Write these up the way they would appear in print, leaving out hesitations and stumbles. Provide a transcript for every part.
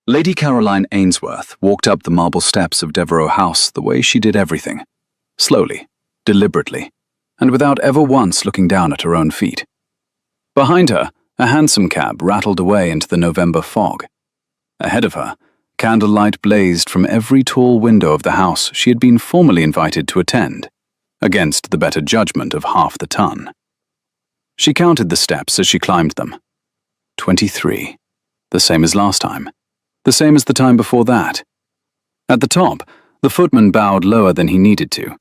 Lady Caroline Ainsworth walked up the marble steps of Devereux House the way she did everything, slowly, deliberately, and without ever once looking down at her own feet. Behind her, a hansom cab rattled away into the November fog. Ahead of her, candlelight blazed from every tall window of the house she had been formally invited to attend, against the better judgment of half the ton. She counted the steps as she climbed them. 23. The same as last time. The same as the time before that. At the top, the footman bowed lower than he needed to.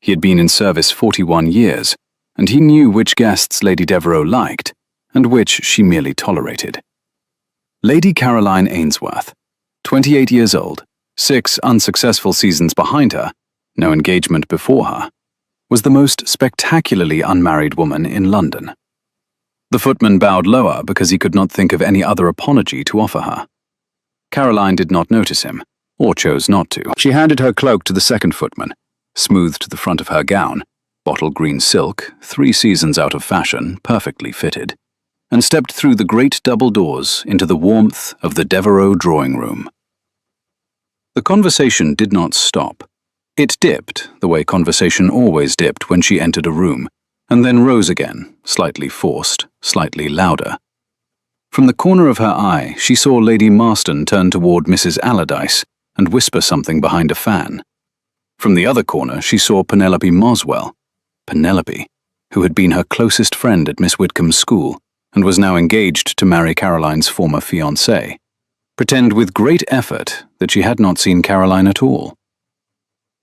He had been in service 41 years, and he knew which guests Lady Devereux liked, and which she merely tolerated. Lady Caroline Ainsworth, 28 years old, 6 unsuccessful seasons behind her, no engagement before her, was the most spectacularly unmarried woman in London. The footman bowed lower because he could not think of any other apology to offer her. Caroline did not notice him, or chose not to. She handed her cloak to the second footman, smoothed the front of her gown, bottle green silk, 3 seasons out of fashion, perfectly fitted, and stepped through the great double doors into the warmth of the Devereux drawing room. The conversation did not stop. It dipped, the way conversation always dipped when she entered a room, and then rose again, slightly forced, slightly louder. From the corner of her eye, she saw Lady Marston turn toward Mrs. Allardyce and whisper something behind a fan. From the other corner, she saw Penelope Moswell, who had been her closest friend at Miss Whitcomb's school and was now engaged to marry Caroline's former fiancé, pretend with great effort that she had not seen Caroline at all.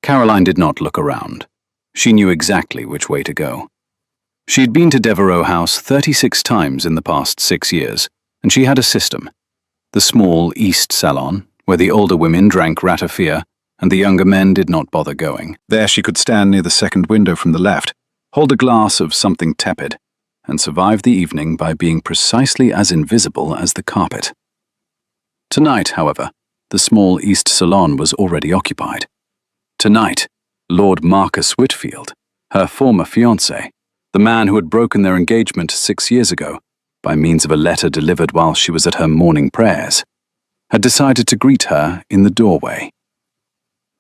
Caroline did not look around. She knew exactly which way to go. She had been to Devereux House 36 times in the past 6 years, and she had a system. The small East Salon, where the older women drank ratafia and the younger men did not bother going. There she could stand near the second window from the left, hold a glass of something tepid, and survive the evening by being precisely as invisible as the carpet. Tonight, however, the small East Salon was already occupied. Tonight, Lord Marcus Whitfield, her former fiancé, the man who had broken their engagement 6 years ago, by means of a letter delivered while she was at her morning prayers, had decided to greet her in the doorway.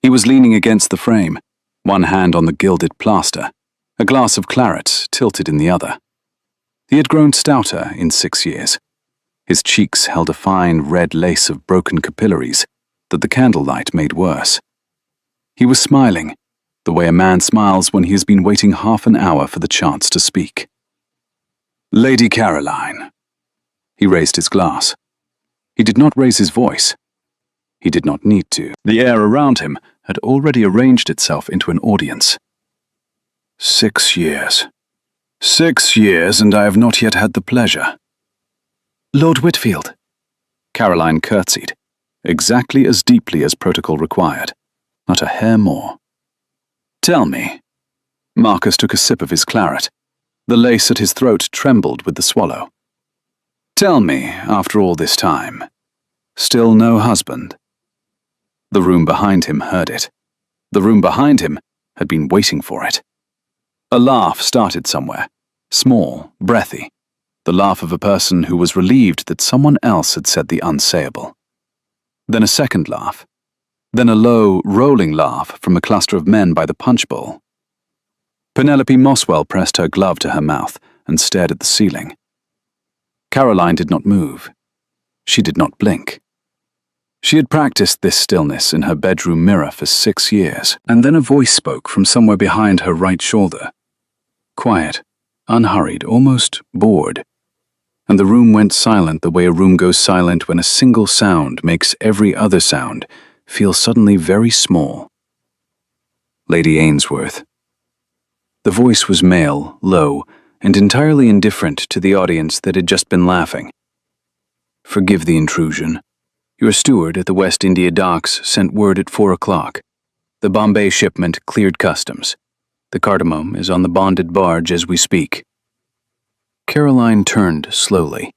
He was leaning against the frame, one hand on the gilded plaster, a glass of claret tilted in the other. He had grown stouter in 6 years. His cheeks held a fine red lace of broken capillaries that the candlelight made worse. He was smiling, the way a man smiles when he has been waiting half an hour for the chance to speak. "Lady Caroline." He raised his glass. He did not raise his voice. He did not need to. The air around him had already arranged itself into an audience. 6 years. 6 years, and I have not yet had the pleasure. "Lord Whitfield." Caroline curtsied, exactly as deeply as protocol required, not a hair more. "Tell me." Marcus took a sip of his claret. The lace at his throat trembled with the swallow. "Tell me, after all this time, still no husband?" The room behind him heard it. The room behind him had been waiting for it. A laugh started somewhere, small, breathy, the laugh of a person who was relieved that someone else had said the unsayable. Then a second laugh. Then a low, rolling laugh from a cluster of men by the punch bowl. Penelope Moswell pressed her glove to her mouth and stared at the ceiling. Caroline did not move. She did not blink. She had practiced this stillness in her bedroom mirror for 6 years, and then a voice spoke from somewhere behind her right shoulder. Quiet, unhurried, almost bored. And the room went silent the way a room goes silent when a single sound makes every other sound feel suddenly very small. Lady Ainsworth. The voice was male, low, and entirely indifferent to the audience that had just been laughing. "Forgive the intrusion. Your steward at the West India docks sent word at 4 o'clock. The Bombay shipment cleared customs. The cardamom is on the bonded barge as we speak." Caroline turned slowly.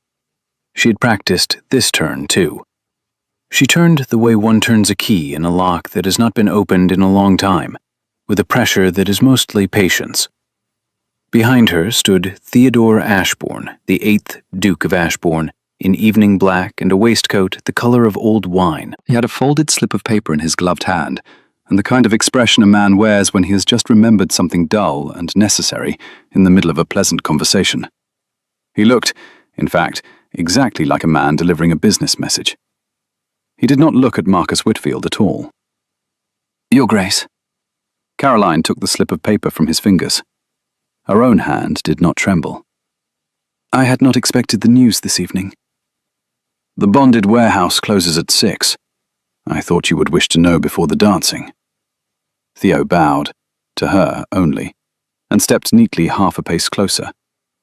She had practiced this turn, too. She turned the way one turns a key in a lock that has not been opened in a long time, with a pressure that is mostly patience. Behind her stood Theodore Ashbourne, the 8th Duke of Ashbourne, in evening black and a waistcoat the color of old wine. He had a folded slip of paper in his gloved hand, and the kind of expression a man wears when he has just remembered something dull and necessary in the middle of a pleasant conversation. He looked, in fact, exactly like a man delivering a business message. He did not look at Marcus Whitfield at all. "Your Grace." Caroline took the slip of paper from his fingers. Her own hand did not tremble. "I had not expected the news this evening." "The bonded warehouse closes at 6. I thought you would wish to know before the dancing." Theo bowed, to her only, and stepped neatly half a pace closer,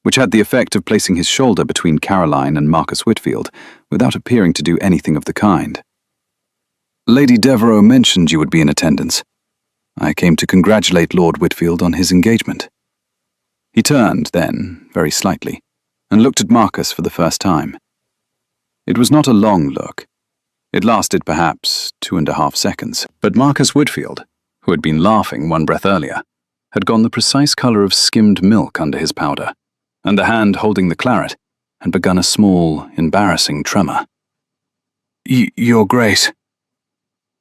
which had the effect of placing his shoulder between Caroline and Marcus Whitfield without appearing to do anything of the kind. "Lady Devereux mentioned you would be in attendance. I came to congratulate Lord Whitfield on his engagement." He turned then, very slightly, and looked at Marcus for the first time. It was not a long look. It lasted perhaps 2.5 seconds, but Marcus Whitfield, who had been laughing one breath earlier, had gone the precise color of skimmed milk under his powder, and the hand holding the claret had begun a small, embarrassing tremor. Your Grace."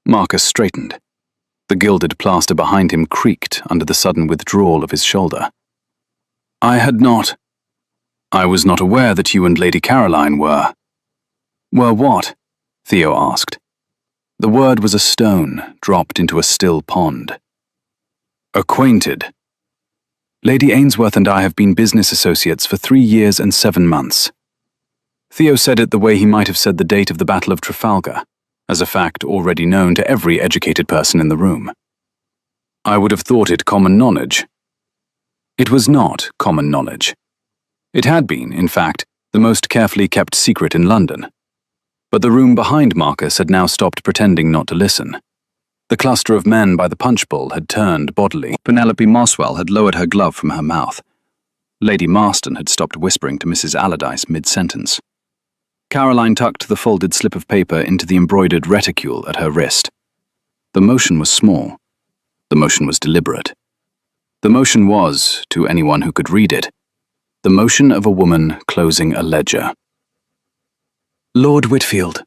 Marcus straightened. The gilded plaster behind him creaked under the sudden withdrawal of his shoulder. I was not aware that you and Lady Caroline were." "Were what?" Theo asked. The word was a stone dropped into a still pond. "Acquainted. Lady Ainsworth and I have been business associates for 3 years and 7 months. Theo said it the way he might have said the date of the Battle of Trafalgar, as a fact already known to every educated person in the room. I would have thought it common knowledge. It was not common knowledge. It had been, in fact, the most carefully kept secret in London. But the room behind Marcus had now stopped pretending not to listen. The cluster of men by the punch bowl had turned bodily. Penelope Moswell had lowered her glove from her mouth. Lady Marston had stopped whispering to Mrs. Allardyce mid-sentence. Caroline tucked the folded slip of paper into the embroidered reticule at her wrist. The motion was small. The motion was deliberate. The motion was, to anyone who could read it, the motion of a woman closing a ledger. "Lord Whitfield."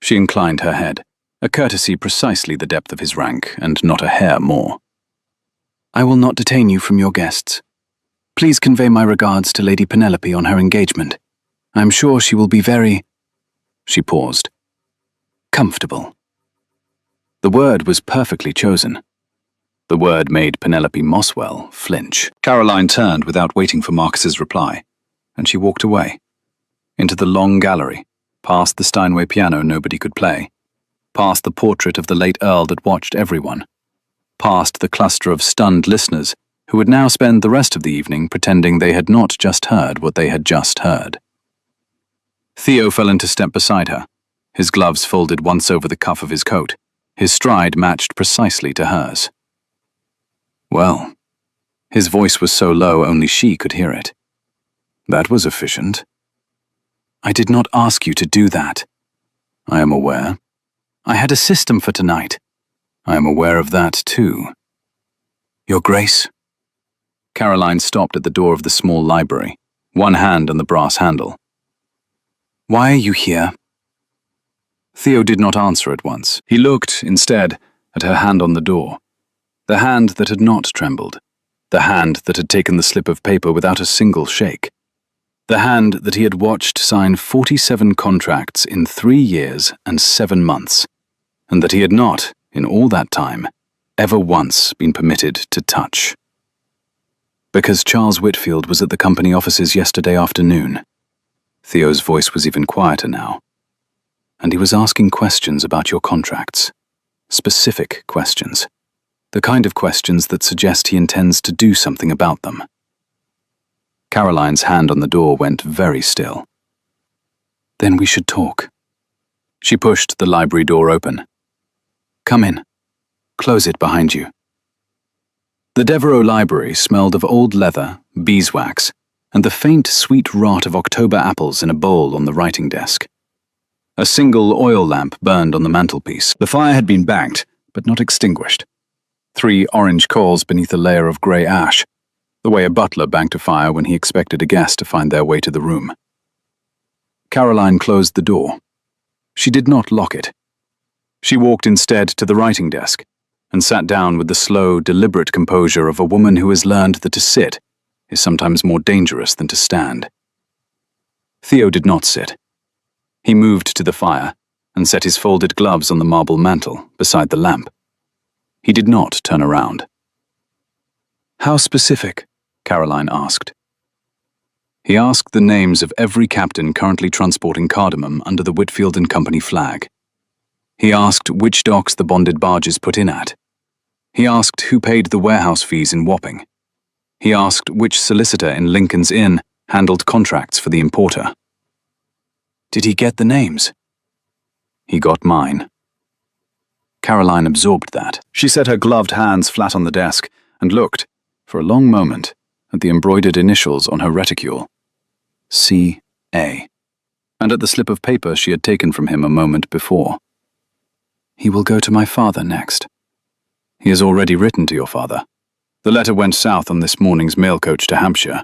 She inclined her head, a courtesy precisely the depth of his rank, and not a hair more. "I will not detain you from your guests. Please convey my regards to Lady Penelope on her engagement. I am sure she will be very—" She paused. "Comfortable." The word was perfectly chosen. The word made Penelope Moswell flinch. Caroline turned without waiting for Marcus's reply, and she walked away. Into the long gallery, past the Steinway piano nobody could play, past the portrait of the late Earl that watched everyone, past the cluster of stunned listeners who would now spend the rest of the evening pretending they had not just heard what they had just heard. Theo fell into step beside her, his gloves folded once over the cuff of his coat, his stride matched precisely to hers. Well, his voice was so low only she could hear it. That was efficient. "I did not ask you to do that." "I am aware." "I had a system for tonight." "I am aware of that too." "Your Grace." Caroline stopped at the door of the small library, one hand on the brass handle. "Why are you here?" Theo did not answer at once. He looked, instead, at her hand on the door. The hand that had not trembled. The hand that had taken the slip of paper without a single shake. The hand that he had watched sign 47 contracts in 3 years and 7 months, and that he had not, in all that time, ever once been permitted to touch. Because Charles Whitfield was at the company offices yesterday afternoon. Theo's voice was even quieter now. And he was asking questions about your contracts. Specific questions. The kind of questions that suggest he intends to do something about them. Caroline's hand on the door went very still. "Then we should talk." She pushed the library door open. "Come in. Close it behind you." The Devereux Library smelled of old leather, beeswax, and the faint, sweet rot of October apples in a bowl on the writing desk. A single oil lamp burned on the mantelpiece. The fire had been banked, but not extinguished. 3 orange coals beneath a layer of grey ash, the way a butler banked a fire when he expected a guest to find their way to the room. Caroline closed the door. She did not lock it. She walked instead to the writing desk and sat down with the slow, deliberate composure of a woman who has learned that to sit is sometimes more dangerous than to stand. Theo did not sit. He moved to the fire and set his folded gloves on the marble mantel beside the lamp. He did not turn around. "How specific?" Caroline asked. He asked the names of every captain currently transporting cardamom under the Whitfield and Company flag. He asked which docks the bonded barges put in at. He asked who paid the warehouse fees in Wapping. He asked which solicitor in Lincoln's Inn handled contracts for the importer. Did he get the names? He got mine. Caroline absorbed that. She set her gloved hands flat on the desk and looked, for a long moment, at the embroidered initials on her reticule. C.A. and at the slip of paper she had taken from him a moment before. He will go to my father next. He has already written to your father. The letter went south on this morning's mail coach to Hampshire.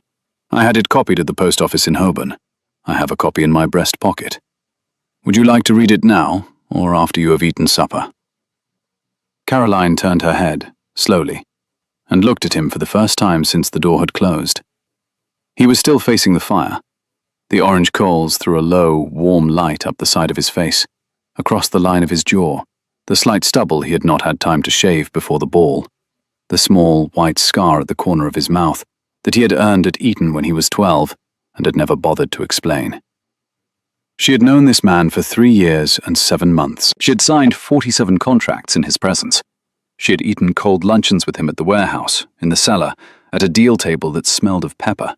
I had it copied at the post office in Holborn. I have a copy in my breast pocket. Would you like to read it now, or after you have eaten supper? Caroline turned her head, slowly, and looked at him for the first time since the door had closed. He was still facing the fire. The orange coals threw a low, warm light up the side of his face, across the line of his jaw, the slight stubble he had not had time to shave before the ball, the small, white scar at the corner of his mouth that he had earned at Eton when he was 12 and had never bothered to explain. She had known this man for 3 years and 7 months. She had signed 47 contracts in his presence. She had eaten cold luncheons with him at the warehouse, in the cellar, at a deal table that smelled of pepper.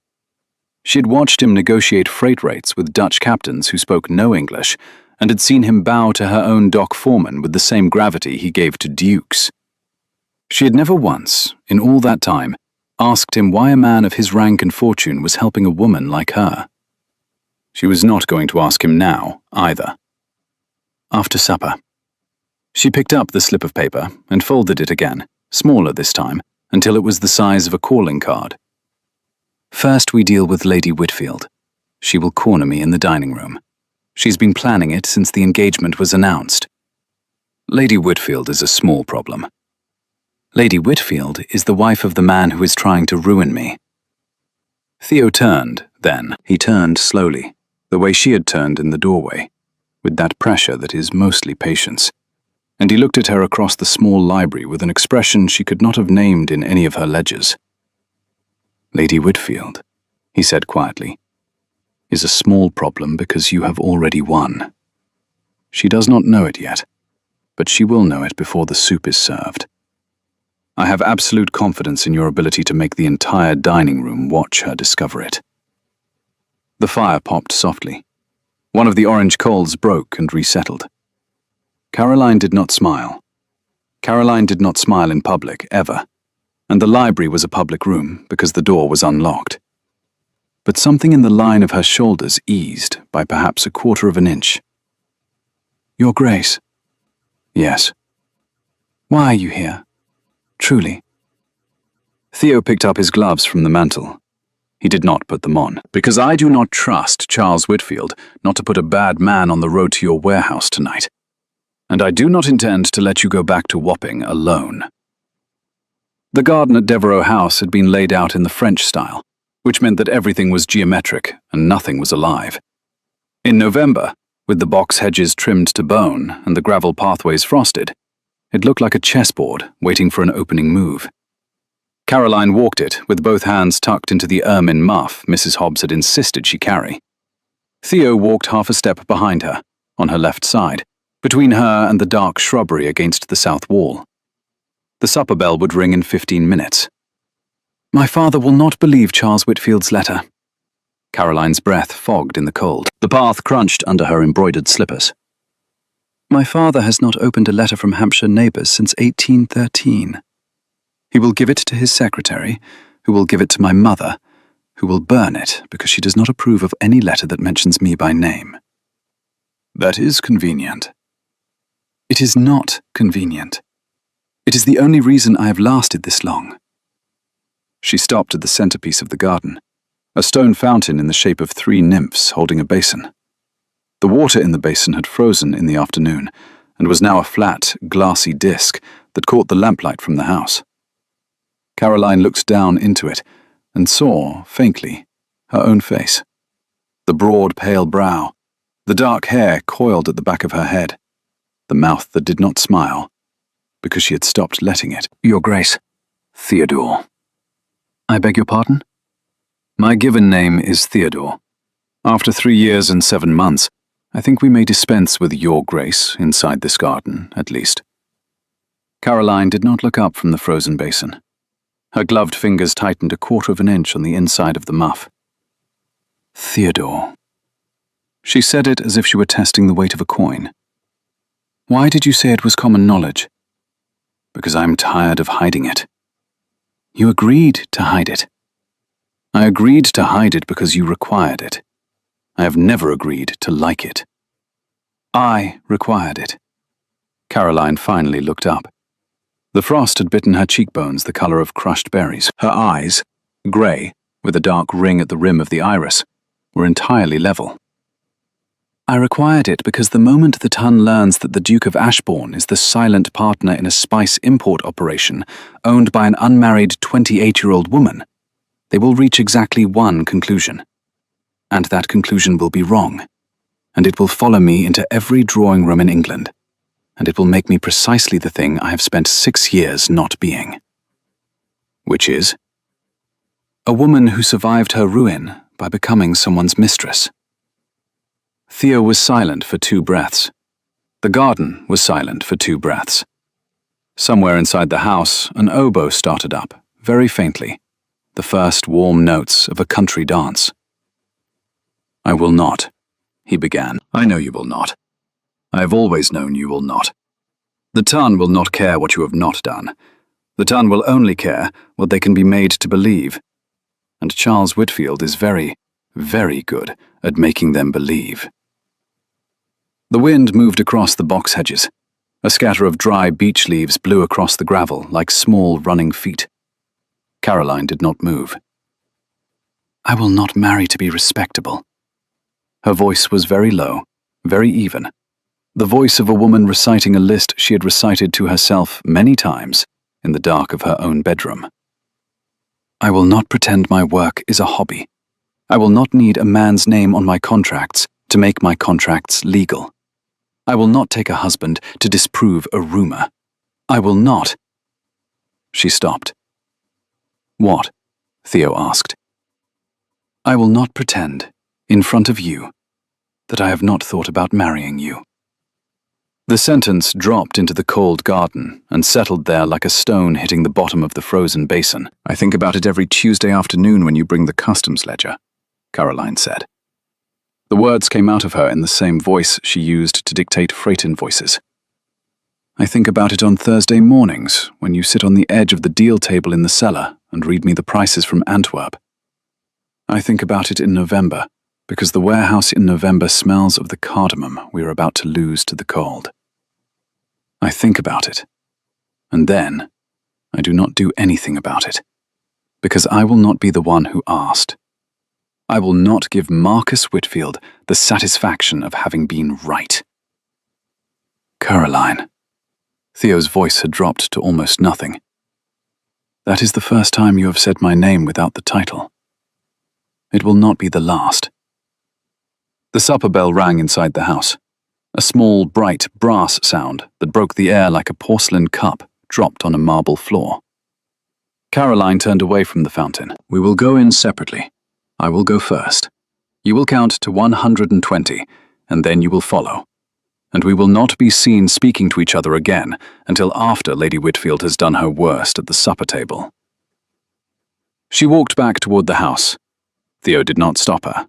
She had watched him negotiate freight rates with Dutch captains who spoke no English, and had seen him bow to her own dock foreman with the same gravity he gave to dukes. She had never once, in all that time, asked him why a man of his rank and fortune was helping a woman like her. She was not going to ask him now, either. After supper. She picked up the slip of paper and folded it again, smaller this time, until it was the size of a calling card. First we deal with Lady Whitfield. She will corner me in the dining room. She's been planning it since the engagement was announced. Lady Whitfield is a small problem. Lady Whitfield is the wife of the man who is trying to ruin me. Theo turned, then. He turned slowly, the way she had turned in the doorway, with that pressure that is mostly patience, and he looked at her across the small library with an expression she could not have named in any of her ledgers. Lady Whitfield, he said quietly, is a small problem because you have already won. She does not know it yet, but she will know it before the soup is served. I have absolute confidence in your ability to make the entire dining room watch her discover it. The fire popped softly. One of the orange coals broke and resettled. Caroline did not smile. Caroline did not smile in public, ever, and the library was a public room because the door was unlocked. But something in the line of her shoulders eased by perhaps a quarter of an inch. Your Grace. Yes. Why are you here? Truly. Theo picked up his gloves from the mantel. He did not put them on. Because I do not trust Charles Whitfield not to put a bad man on the road to your warehouse tonight. And I do not intend to let you go back to Wapping alone. The garden at Devereux House had been laid out in the French style, which meant that everything was geometric and nothing was alive. In November, with the box hedges trimmed to bone and the gravel pathways frosted, it looked like a chessboard waiting for an opening move. Caroline walked it with both hands tucked into the ermine muff Mrs. Hobbs had insisted she carry. Theo walked half a step behind her, on her left side, between her and the dark shrubbery against the south wall. The supper bell would ring in 15 minutes. My father will not believe Charles Whitfield's letter. Caroline's breath fogged in the cold. The path crunched under her embroidered slippers. My father has not opened a letter from Hampshire neighbours since 1813. He will give it to his secretary, who will give it to my mother, who will burn it because she does not approve of any letter that mentions me by name. That is convenient. It is not convenient. It is the only reason I have lasted this long. She stopped at the centerpiece of the garden, a stone fountain in the shape of 3 nymphs holding a basin. The water in the basin had frozen in the afternoon, and was now a flat, glassy disk that caught the lamplight from the house. Caroline looked down into it and saw, faintly, her own face. The broad, pale brow, the dark hair coiled at the back of her head, the mouth that did not smile, because she had stopped letting it. "Your Grace, Theodore." "I beg your pardon?" "My given name is Theodore. After 3 years and 7 months, I think we may dispense with Your Grace inside this garden, at least." Caroline did not look up from the frozen basin. Her gloved fingers tightened a 1/4 of an inch on the inside of the muff. "Theodore." She said it as if she were testing the weight of a coin. "Why did you say it was common knowledge?" "Because I'm tired of hiding it." "You agreed to hide it." "I agreed to hide it because you required it. I have never agreed to like it." "I required it." Caroline finally looked up. The frost had bitten her cheekbones the color of crushed berries. Her eyes, grey, with a dark ring at the rim of the iris, were entirely level. "I required it because the moment the Hun learns that the Duke of Ashbourne is the silent partner in a spice import operation owned by an unmarried 28-year-old woman, they will reach exactly one conclusion. And that conclusion will be wrong, and it will follow me into every drawing room in England, and it will make me precisely the thing I have spent 6 years not being." "Which is?" "A woman who survived her ruin by becoming someone's mistress." Theo was silent for 2 breaths. The garden was silent for 2 breaths. Somewhere inside the house, an oboe started up, very faintly, the first warm notes of a country dance. "I will not," he began. "I know you will not. I have always known you will not. The Tun will not care what you have not done. The Tun will only care what they can be made to believe. And Charles Whitfield is very, very good at making them believe." The wind moved across the box hedges. A scatter of dry beech leaves blew across the gravel like small running feet. Caroline did not move. "I will not marry to be respectable." Her voice was very low, very even, the voice of a woman reciting a list she had recited to herself many times in the dark of her own bedroom. "I will not pretend my work is a hobby. I will not need a man's name on my contracts to make my contracts legal. I will not take a husband to disprove a rumor. I will not—" She stopped. "What?" Theo asked. "I will not pretend, in front of you, that I have not thought about marrying you." The sentence dropped into the cold garden and settled there like a stone hitting the bottom of the frozen basin. "I think about it every Tuesday afternoon when you bring the customs ledger," Caroline said. The words came out of her in the same voice she used to dictate freight invoices. "I think about it on Thursday mornings when you sit on the edge of the deal table in the cellar and read me the prices from Antwerp. I think about it in November, because the warehouse in November smells of the cardamom we are about to lose to the cold. I think about it, and then I do not do anything about it, because I will not be the one who asked. I will not give Marcus Whitfield the satisfaction of having been right." "Caroline." Theo's voice had dropped to almost nothing. "That is the first time you have said my name without the title. It will not be the last." The supper bell rang inside the house. A small, bright brass sound that broke the air like a porcelain cup dropped on a marble floor. Caroline turned away from the fountain. "We will go in separately. I will go first. You will count to 120, and then you will follow. And we will not be seen speaking to each other again until after Lady Whitfield has done her worst at the supper table." She walked back toward the house. Theo did not stop her.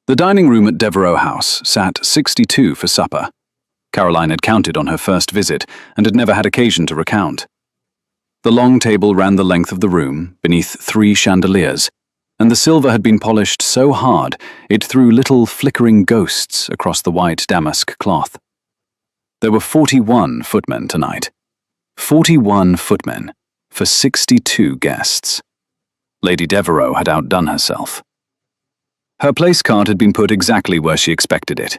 The dining room at Devereux House sat 62 for supper. Caroline had counted on her first visit and had never had occasion to recount. The long table ran the length of the room, beneath 3 chandeliers, and the silver had been polished so hard it threw little flickering ghosts across the white damask cloth. There were 41 footmen tonight. 41 footmen for 62 guests. Lady Devereux had outdone herself. Her place card had been put exactly where she expected it,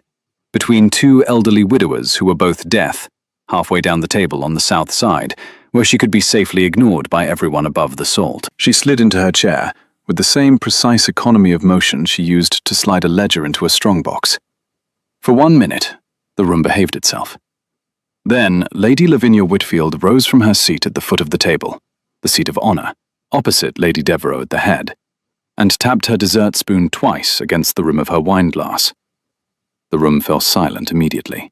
between two elderly widowers who were both deaf, halfway down the table on the south side, where she could be safely ignored by everyone above the salt. She slid into her chair, with the same precise economy of motion she used to slide a ledger into a strongbox. For 1 minute, the room behaved itself. Then, Lady Lavinia Whitfield rose from her seat at the foot of the table, the seat of honor, opposite Lady Devereux at the head, and tapped her dessert spoon twice against the rim of her wineglass. The room fell silent immediately.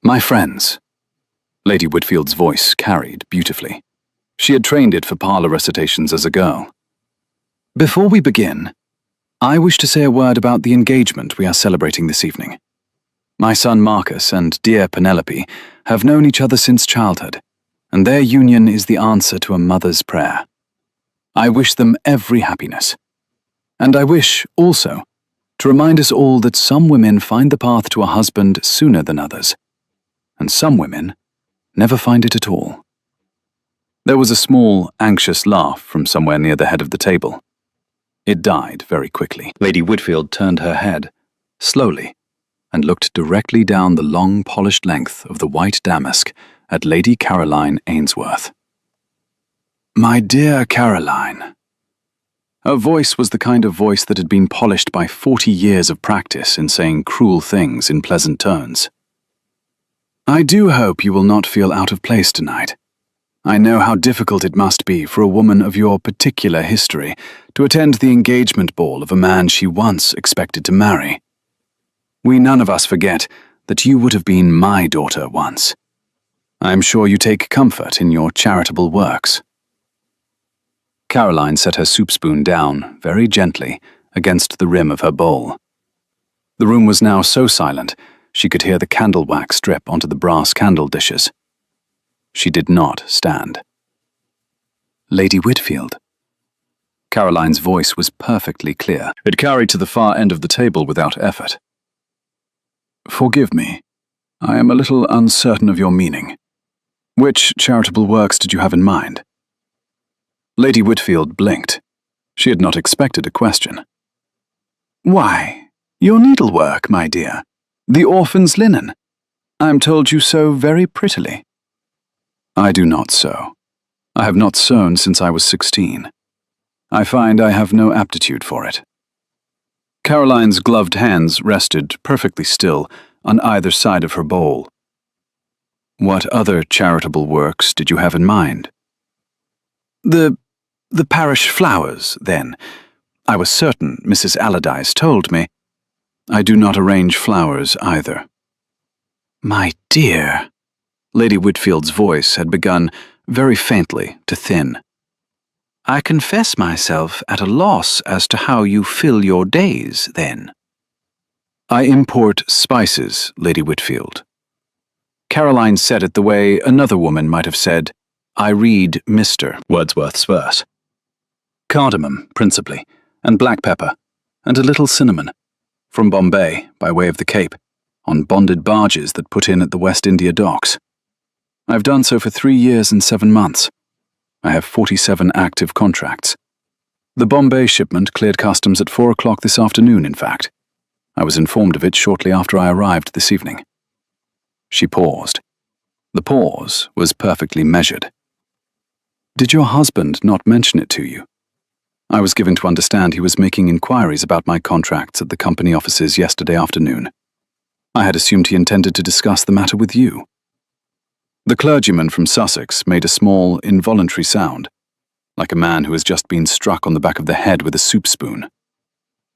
"My friends," Lady Whitfield's voice carried beautifully. She had trained it for parlor recitations as a girl. "Before we begin, I wish to say a word about the engagement we are celebrating this evening. My son Marcus and dear Penelope have known each other since childhood, and their union is the answer to a mother's prayer. I wish them every happiness. And I wish, also, to remind us all that some women find the path to a husband sooner than others, and some women never find it at all." There was a small, anxious laugh from somewhere near the head of the table. It died very quickly. Lady Whitfield turned her head, slowly, and looked directly down the long, polished length of the white damask at Lady Caroline Ainsworth. "My dear Caroline." Her voice was the kind of voice that had been polished by 40 years of practice in saying cruel things in pleasant tones. "I do hope you will not feel out of place tonight. I know how difficult it must be for a woman of your particular history to attend the engagement ball of a man she once expected to marry. We none of us forget that you would have been my daughter once. I am sure you take comfort in your charitable works." Caroline set her soup spoon down, very gently, against the rim of her bowl. The room was now so silent, she could hear the candle wax drip onto the brass candle dishes. She did not stand. "Lady Whitfield." Caroline's voice was perfectly clear. It carried to the far end of the table without effort. "Forgive me. I am a little uncertain of your meaning. Which charitable works did you have in mind?" Lady Whitfield blinked. She had not expected a question. "Why, your needlework, my dear. The orphan's linen. I'm told you sew very prettily." "I do not sew. I have not sewn since I was 16. I find I have no aptitude for it." Caroline's gloved hands rested perfectly still on either side of her bowl. "What other charitable works did you have in mind?" The parish flowers, then. I was certain Mrs. Allardyce told me. I do not arrange flowers either." "My dear," Lady Whitfield's voice had begun, very faintly, to thin. "I confess myself at a loss as to how you fill your days, then." "I import spices, Lady Whitfield." Caroline said it the way another woman might have said, "I read Mr. Wordsworth's verse." "Cardamom, principally, and black pepper, and a little cinnamon, from Bombay, by way of the Cape, on bonded barges that put in at the West India docks. I've done so for 3 years and 7 months. I have 47 active contracts. The Bombay shipment cleared customs at 4 o'clock this afternoon, in fact. I was informed of it shortly after I arrived this evening." She paused. The pause was perfectly measured. "Did your husband not mention it to you?" "I was given to understand he was making inquiries about my contracts at the company offices yesterday afternoon. I had assumed he intended to discuss the matter with you." The clergyman from Sussex made a small, involuntary sound, like a man who has just been struck on the back of the head with a soup spoon.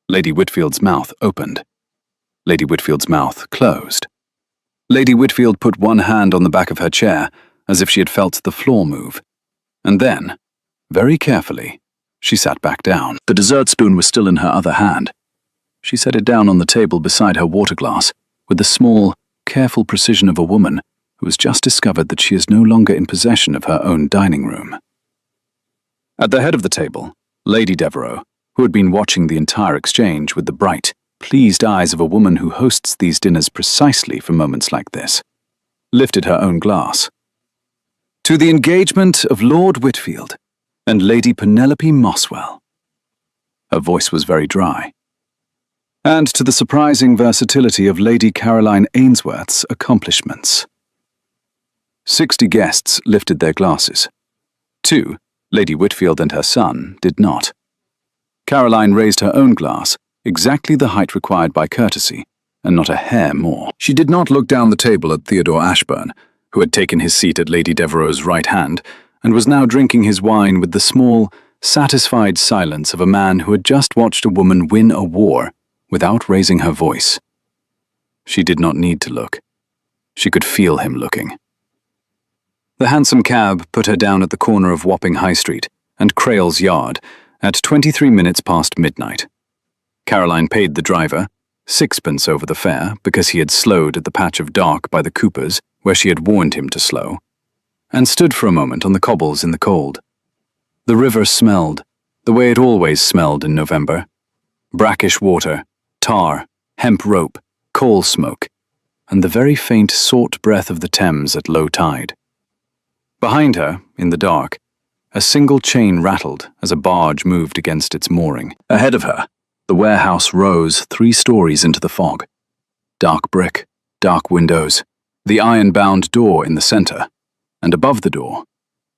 Lady Whitfield's mouth opened. Lady Whitfield's mouth closed. Lady Whitfield put one hand on the back of her chair, as if she had felt the floor move, and then, very carefully, she sat back down. The dessert spoon was still in her other hand. She set it down on the table beside her water glass, with the small, careful precision of a woman who has just discovered that she is no longer in possession of her own dining room. At the head of the table, Lady Devereux, who had been watching the entire exchange with the bright, pleased eyes of a woman who hosts these dinners precisely for moments like this, lifted her own glass. "To the engagement of Lord Whitfield and Lady Penelope Moswell." Her voice was very dry. and to the surprising versatility of Lady Caroline Ainsworth's accomplishments. 60 guests lifted their glasses. 2, Lady Whitfield and her son, did not. Caroline raised her own glass, exactly the height required by courtesy, and not a hair more. She did not look down the table at Theodore Ashburn, who had taken his seat at Lady Devereux's right hand, and was now drinking his wine with the small, satisfied silence of a man who had just watched a woman win a war without raising her voice. She did not need to look. She could feel him looking. The hansom cab put her down at the corner of Wapping High Street and Crail's Yard at 23 minutes past midnight. Caroline paid the driver, 6pence over the fare because he had slowed at the patch of dark by the Coopers where she had warned him to slow, and stood for a moment on the cobbles in the cold. The river smelled, the way it always smelled in November. Brackish water, tar, hemp rope, coal smoke, and the very faint salt breath of the Thames at low tide. Behind her, in the dark, a single chain rattled as a barge moved against its mooring. Ahead of her, the warehouse rose 3 stories into the fog. Dark brick, dark windows, the iron-bound door in the center, and above the door,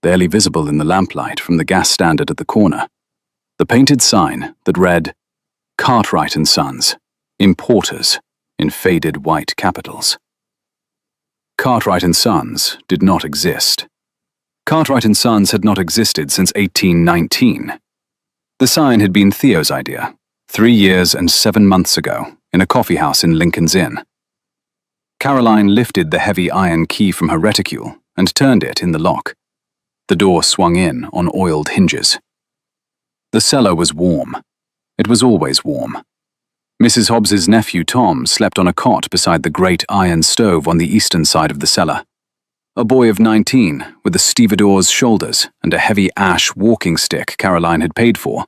barely visible in the lamplight from the gas standard at the corner, the painted sign that read, Cartwright & Sons, Importers, in faded white capitals. Cartwright & Sons did not exist. Cartwright & Sons had not existed since 1819. The sign had been Theo's idea, 3 years and 7 months ago, in a coffeehouse in Lincoln's Inn. Caroline lifted the heavy iron key from her reticule and turned it in the lock. The door swung in on oiled hinges. The cellar was warm. It was always warm. Mrs. Hobbs's nephew Tom slept on a cot beside the great iron stove on the eastern side of the cellar. A boy of 19, with a stevedore's shoulders and a heavy ash walking stick Caroline had paid for,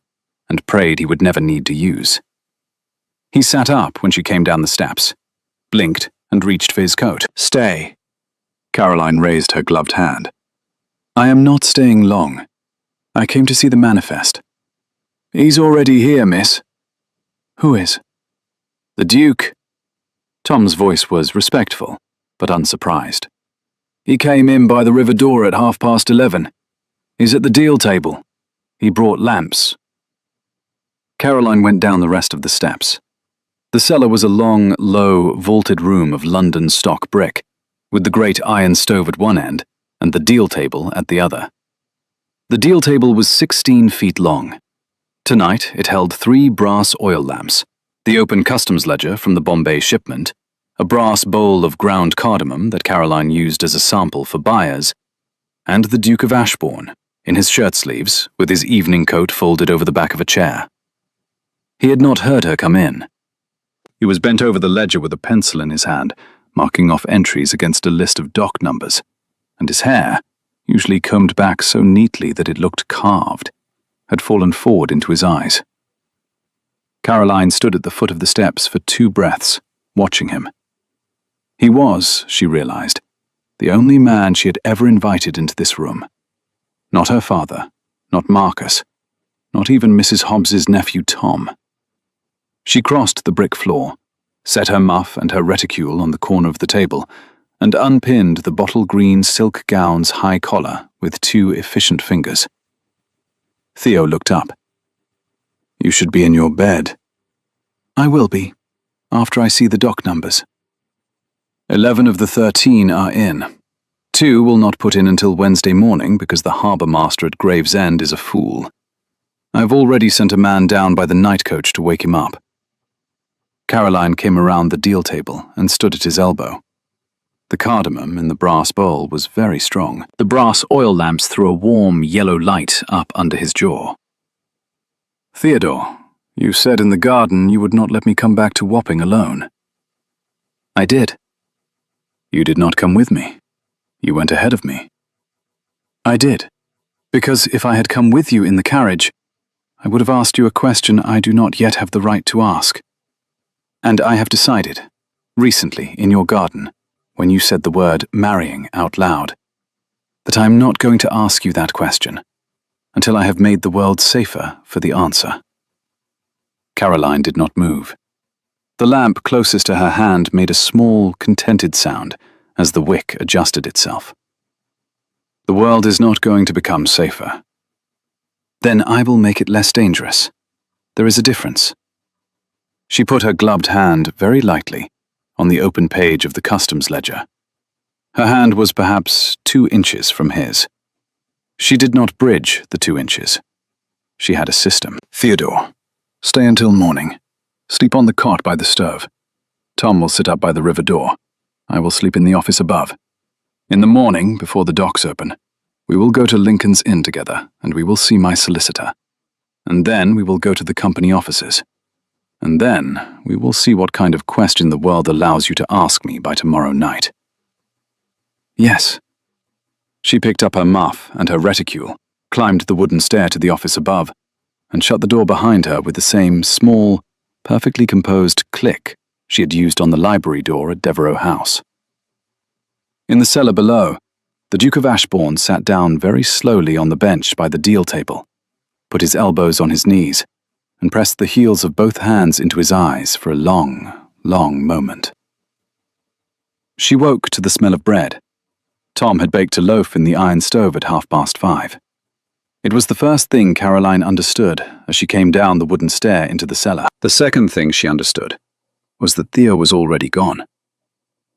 and prayed he would never need to use. He sat up when she came down the steps, blinked, and reached for his coat. "Stay." Caroline raised her gloved hand. "I am not staying long. I came to see the manifest." "He's already here, miss." "Who is?" "The Duke." Tom's voice was respectful, but unsurprised. "He came in by the river door at 11:30. He's at the deal table. He brought lamps." Caroline went down the rest of the steps. The cellar was a long, low, vaulted room of London stock brick, with the great iron stove at one end and the deal table at the other. The deal table was 16 feet long. Tonight it held 3 brass oil lamps, the open customs ledger from the Bombay shipment, a brass bowl of ground cardamom that Caroline used as a sample for buyers, and the Duke of Ashbourne, in his shirt sleeves, with his evening coat folded over the back of a chair. He had not heard her come in. He was bent over the ledger with a pencil in his hand, marking off entries against a list of dock numbers, and his hair, usually combed back so neatly that it looked carved, had fallen forward into his eyes. Caroline stood at the foot of the steps for 2 breaths, watching him. He was, she realized, the only man she had ever invited into this room. Not her father, not Marcus, not even Mrs. Hobbs's nephew Tom. She crossed the brick floor, set her muff and her reticule on the corner of the table, and unpinned the bottle-green silk gown's high collar with 2 efficient fingers. Theo looked up. "You should be in your bed." "I will be, after I see the dock numbers." 11 of the 13 are in. 2 will not put in until Wednesday morning because the harbour master at Gravesend is a fool. I've already sent a man down by the night coach to wake him up. Caroline came around the deal table and stood at his elbow. The cardamom in the brass bowl was very strong. The brass oil lamps threw a warm yellow light up under his jaw. "Theodore, you said in the garden you would not let me come back to Wapping alone." "I did." "You did not come with me. You went ahead of me." "I did, because if I had come with you in the carriage, I would have asked you a question I do not yet have the right to ask. And I have decided, recently in your garden, when you said the word marrying out loud, that I am not going to ask you that question until I have made the world safer for the answer." Caroline did not move. The lamp closest to her hand made a small, contented sound as the wick adjusted itself. The world is not going to become safer. Then I will make it less dangerous. There is a difference. She put her gloved hand very lightly on the open page of the customs ledger. Her hand was perhaps 2 inches from his. She did not bridge the 2 inches. She had a system. Theodore, stay until morning. Sleep on the cot by the stove. Tom will sit up by the river door. I will sleep in the office above. In the morning, before the docks open, we will go to Lincoln's Inn together, and we will see my solicitor. And then we will go to the company offices. And then we will see what kind of question the world allows you to ask me by tomorrow night. Yes. She picked up her muff and her reticule, climbed the wooden stair to the office above, and shut the door behind her with the same small, perfectly composed click she had used on the library door at Devereux House. In the cellar below, the Duke of Ashbourne sat down very slowly on the bench by the deal table, put his elbows on his knees, and pressed the heels of both hands into his eyes for a long, long moment. She woke to the smell of bread. Tom had baked a loaf in the iron stove at 5:30. It was the first thing Caroline understood as she came down the wooden stair into the cellar. The second thing she understood was that Theo was already gone.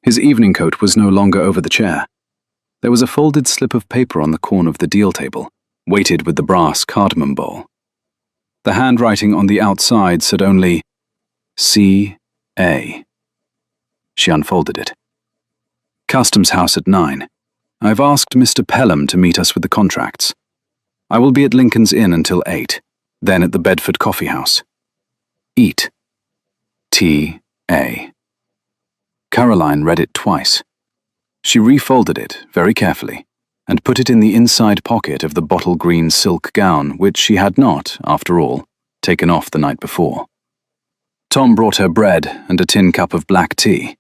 His evening coat was no longer over the chair. There was a folded slip of paper on the corner of the deal table, weighted with the brass cardamom bowl. The handwriting on the outside said only, C.A. She unfolded it. Customs House at 9. I've asked Mr. Pelham to meet us with the contracts. I will be at Lincoln's Inn until 8, then at the Bedford Coffee House. Eat. T.A. Caroline read it twice. She refolded it very carefully and put it in the inside pocket of the bottle green silk gown which she had not, after all, taken off the night before. Tom brought her bread and a tin cup of black tea.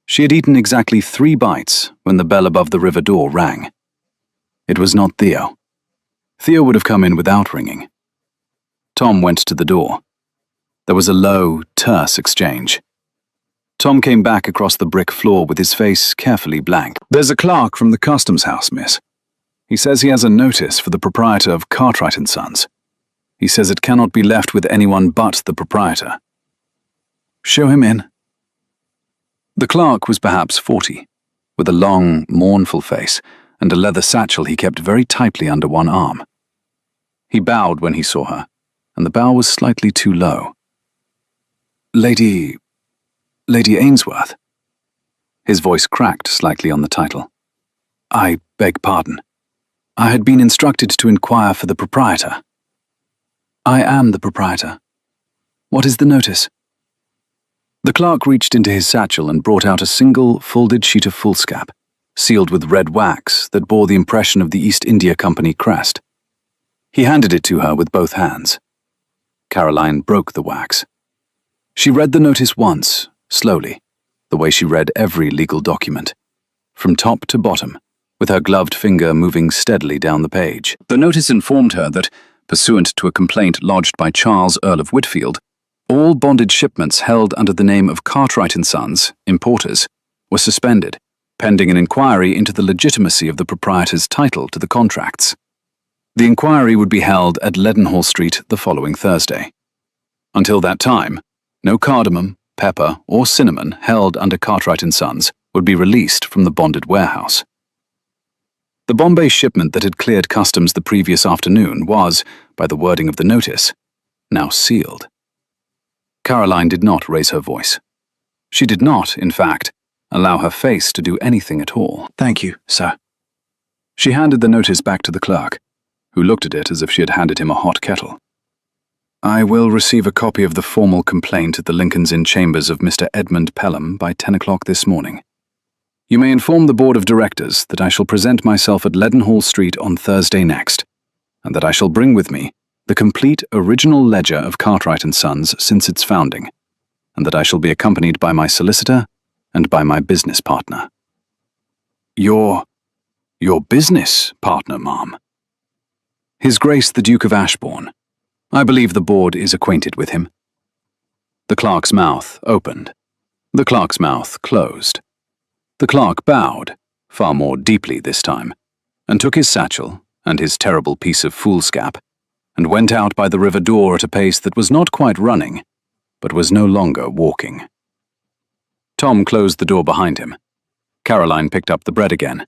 She had eaten exactly 3 bites when the bell above the river door rang. It was not Theo. Theo would have come in without ringing. Tom went to the door. There was a low, terse exchange. Tom came back across the brick floor with his face carefully blank. There's a clerk from the customs house, miss. He says he has a notice for the proprietor of Cartwright & Sons. He says it cannot be left with anyone but the proprietor. Show him in. The clerk was perhaps 40, with a long, mournful face and a leather satchel he kept very tightly under one arm. He bowed when he saw her, and the bow was slightly too low. Lady Ainsworth. His voice cracked slightly on the title. I beg pardon. I had been instructed to inquire for the proprietor. I am the proprietor. What is the notice? The clerk reached into his satchel and brought out a single, folded sheet of foolscap, sealed with red wax that bore the impression of the East India Company crest. He handed it to her with both hands. Caroline broke the wax. She read the notice once, slowly, the way she read every legal document, from top to bottom, with her gloved finger moving steadily down the page. The notice informed her that, pursuant to a complaint lodged by Charles, Earl of Whitfield, all bonded shipments held under the name of Cartwright & Sons, importers, were suspended, pending an inquiry into the legitimacy of the proprietor's title to the contracts. The inquiry would be held at Leadenhall Street the following Thursday. Until that time, no cardamom, pepper, or cinnamon held under Cartwright & Sons would be released from the bonded warehouse. The Bombay shipment that had cleared customs the previous afternoon was, by the wording of the notice, now sealed. Caroline did not raise her voice. She did not, in fact, allow her face to do anything at all. Thank you, sir. She handed the notice back to the clerk, who looked at it as if she had handed him a hot kettle. I will receive a copy of the formal complaint at the Lincoln's Inn chambers of Mr. Edmund Pelham by 10 o'clock this morning. You may inform the Board of Directors that I shall present myself at Leadenhall Street on Thursday next, and that I shall bring with me the complete original ledger of Cartwright & Sons since its founding, and that I shall be accompanied by my solicitor and by my business partner. Your business partner, ma'am? His Grace the Duke of Ashbourne. I believe the board is acquainted with him. The clerk's mouth opened. The clerk's mouth closed. The clerk bowed, far more deeply this time, and took his satchel and his terrible piece of foolscap, and went out by the river door at a pace that was not quite running, but was no longer walking. Tom closed the door behind him. Caroline picked up the bread again.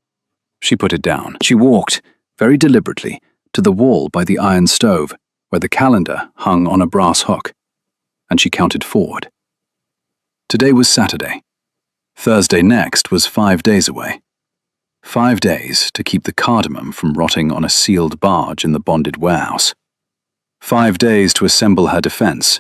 She put it down. She walked, very deliberately, to the wall by the iron stove, where the calendar hung on a brass hook, and she counted forward. Today was Saturday. Thursday next was 5 days away. 5 days to keep the cardamom from rotting on a sealed barge in the bonded warehouse. 5 days to assemble her defense.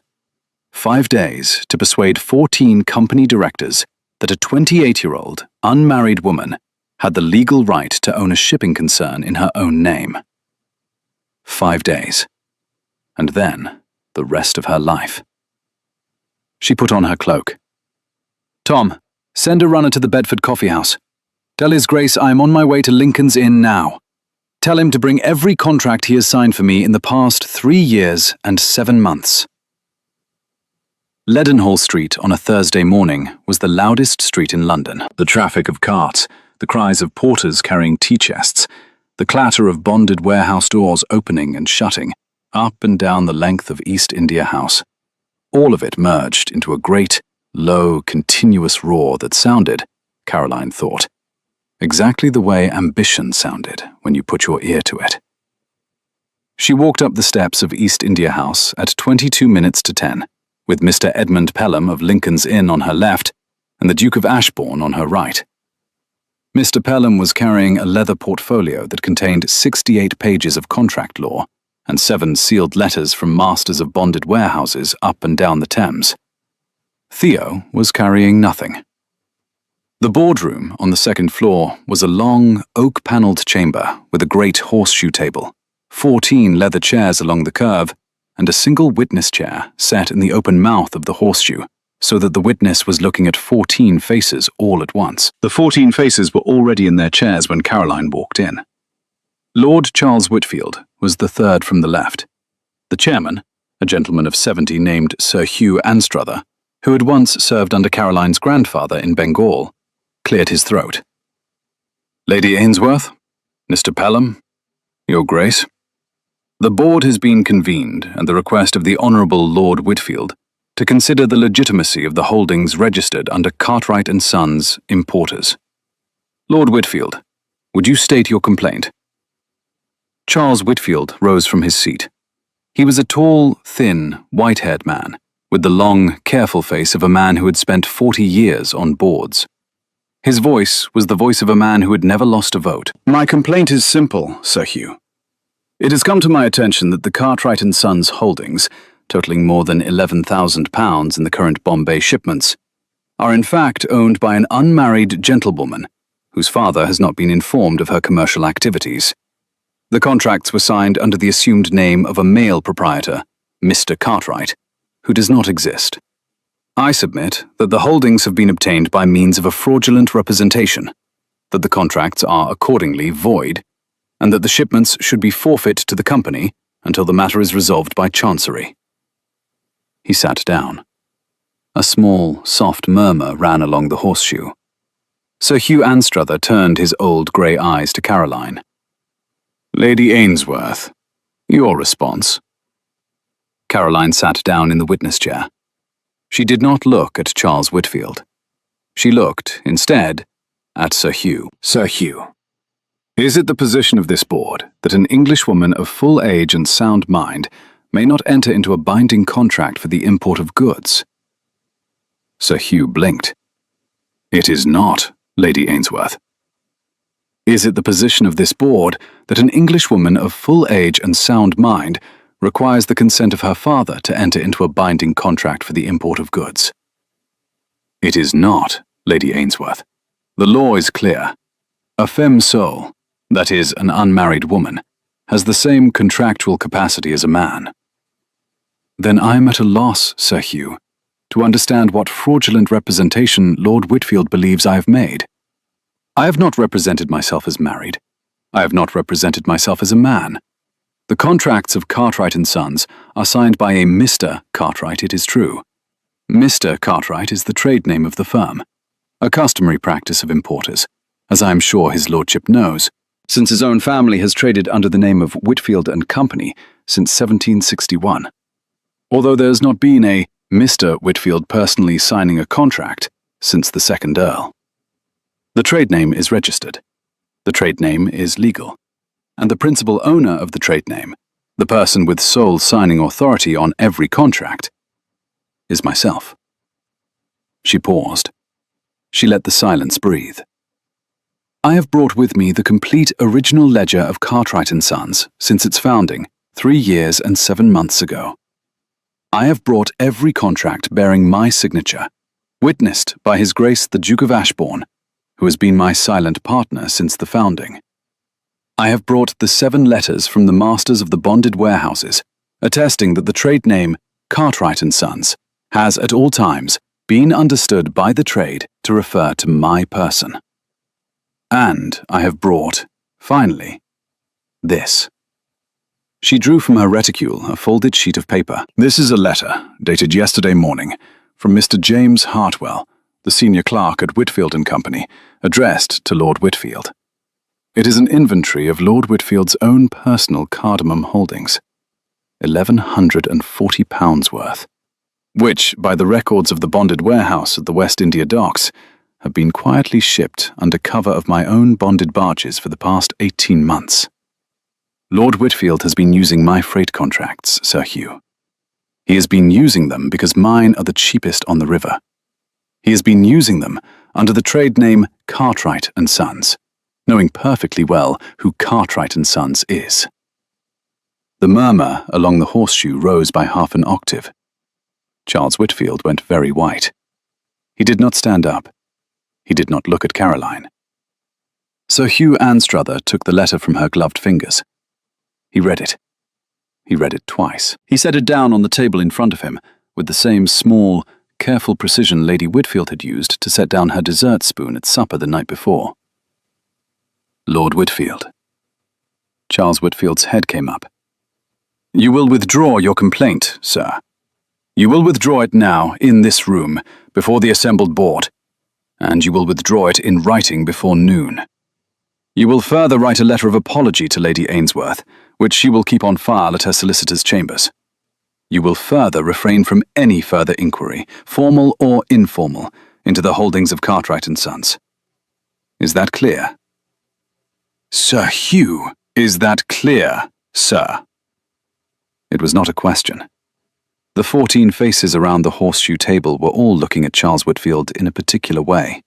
5 days to persuade 14 company directors that a 28-year-old, unmarried woman had the legal right to own a shipping concern in her own name. 5 days. And then the rest of her life. She put on her cloak. Tom, send a runner to the Bedford Coffee House. Tell His Grace I am on my way to Lincoln's Inn now. Tell him to bring every contract he has signed for me in the past 3 years and 7 months. Leadenhall Street on a Thursday morning was the loudest street in London. The traffic of carts, the cries of porters carrying tea chests, the clatter of bonded warehouse doors opening and shutting, up and down the length of East India House. All of it merged into a great, low, continuous roar that sounded, Caroline thought, exactly the way ambition sounded when you put your ear to it. She walked up the steps of East India House at 22 minutes to 10, with Mr. Edmund Pelham of Lincoln's Inn on her left and the Duke of Ashbourne on her right. Mr. Pelham was carrying a leather portfolio that contained 68 pages of contract law and 7 sealed letters from masters of bonded warehouses up and down the Thames. Theo was carrying nothing. The boardroom on the second floor was a long, oak-panelled chamber with a great horseshoe table, 14 leather chairs along the curve, and a single witness chair set in the open mouth of the horseshoe, so that the witness was looking at 14 faces all at once. The 14 faces were already in their chairs when Caroline walked in. Lord Charles Whitfield was the third from the left. The chairman, a gentleman of 70 named Sir Hugh Anstruther, who had once served under Caroline's grandfather in Bengal, cleared his throat. Lady Ainsworth, Mr. Pelham, Your Grace. The board has been convened at the request of the Honourable Lord Whitfield to consider the legitimacy of the holdings registered under Cartwright & Sons, Importers. Lord Whitfield, would you state your complaint? Charles Whitfield rose from his seat. He was a tall, thin, white-haired man, with the long, careful face of a man who had spent 40 years on boards. His voice was the voice of a man who had never lost a vote. My complaint is simple, Sir Hugh. It has come to my attention that the Cartwright & Sons holdings, totaling more than £11,000 in the current Bombay shipments, are in fact owned by an unmarried gentlewoman whose father has not been informed of her commercial activities. The contracts were signed under the assumed name of a male proprietor, Mr. Cartwright, who does not exist. I submit that the holdings have been obtained by means of a fraudulent representation, that the contracts are accordingly void, and that the shipments should be forfeit to the company until the matter is resolved by Chancery. He sat down. A small, soft murmur ran along the horseshoe. Sir Hugh Anstruther turned his old grey eyes to Caroline. Lady Ainsworth, your response. Caroline sat down in the witness chair. She did not look at Charles Whitfield. She looked, instead, at Sir Hugh. Sir Hugh, is it the position of this board that an Englishwoman of full age and sound mind may not enter into a binding contract for the import of goods? Sir Hugh blinked. It is not, Lady Ainsworth. Is it the position of this board that an Englishwoman of full age and sound mind requires the consent of her father to enter into a binding contract for the import of goods? It is not, Lady Ainsworth. The law is clear. A femme sole, that is, an unmarried woman, has the same contractual capacity as a man. Then I am at a loss, Sir Hugh, to understand what fraudulent representation Lord Whitfield believes I have made. I have not represented myself as married. I have not represented myself as a man. The contracts of Cartwright & Sons are signed by a Mr. Cartwright, it is true. Mr. Cartwright is the trade name of the firm, a customary practice of importers, as I am sure his lordship knows, since his own family has traded under the name of Whitfield and Company since 1761. Although there has not been a Mr. Whitfield personally signing a contract since the second Earl. The trade name is registered. The trade name is legal. And the principal owner of the trade name, the person with sole signing authority on every contract, is myself. She paused. She let the silence breathe. I have brought with me the complete original ledger of Cartwright & Sons since its founding 3 years and 7 months ago. I have brought every contract bearing my signature, witnessed by His Grace the Duke of Ashbourne, who has been my silent partner since the founding. I have brought the 7 letters from the masters of the bonded warehouses, attesting that the trade name Cartwright & Sons has at all times been understood by the trade to refer to my person. And I have brought, finally, this. She drew from her reticule a folded sheet of paper. This is a letter, dated yesterday morning, from Mr. James Hartwell, the senior clerk at Whitfield and Company, addressed to Lord Whitfield. It is an inventory of Lord Whitfield's own personal cardamom holdings, £1,140 worth, which, by the records of the bonded warehouse at the West India Docks, have been quietly shipped under cover of my own bonded barges for the past 18 months. Lord Whitfield has been using my freight contracts, Sir Hugh. He has been using them because mine are the cheapest on the river. He has been using them under the trade name Cartwright & Sons, knowing perfectly well who Cartwright & Sons is. The murmur along the horseshoe rose by half an octave. Charles Whitfield went very white. He did not stand up. He did not look at Caroline. Sir Hugh Anstruther took the letter from her gloved fingers. He read it. He read it twice. He set it down on the table in front of him, with the same small, careful precision Lady Whitfield had used to set down her dessert spoon at supper the night before. Lord Whitfield. Charles Whitfield's head came up. You will withdraw your complaint, sir. You will withdraw it now, in this room, before the assembled board, and you will withdraw it in writing before noon. You will further write a letter of apology to Lady Ainsworth, which she will keep on file at her solicitor's chambers. You will further refrain from any further inquiry, formal or informal, into the holdings of Cartwright & Sons. Is that clear? Sir Hugh, is that clear, sir? It was not a question. The 14 faces around the horseshoe table were all looking at Charles Whitfield in a particular way.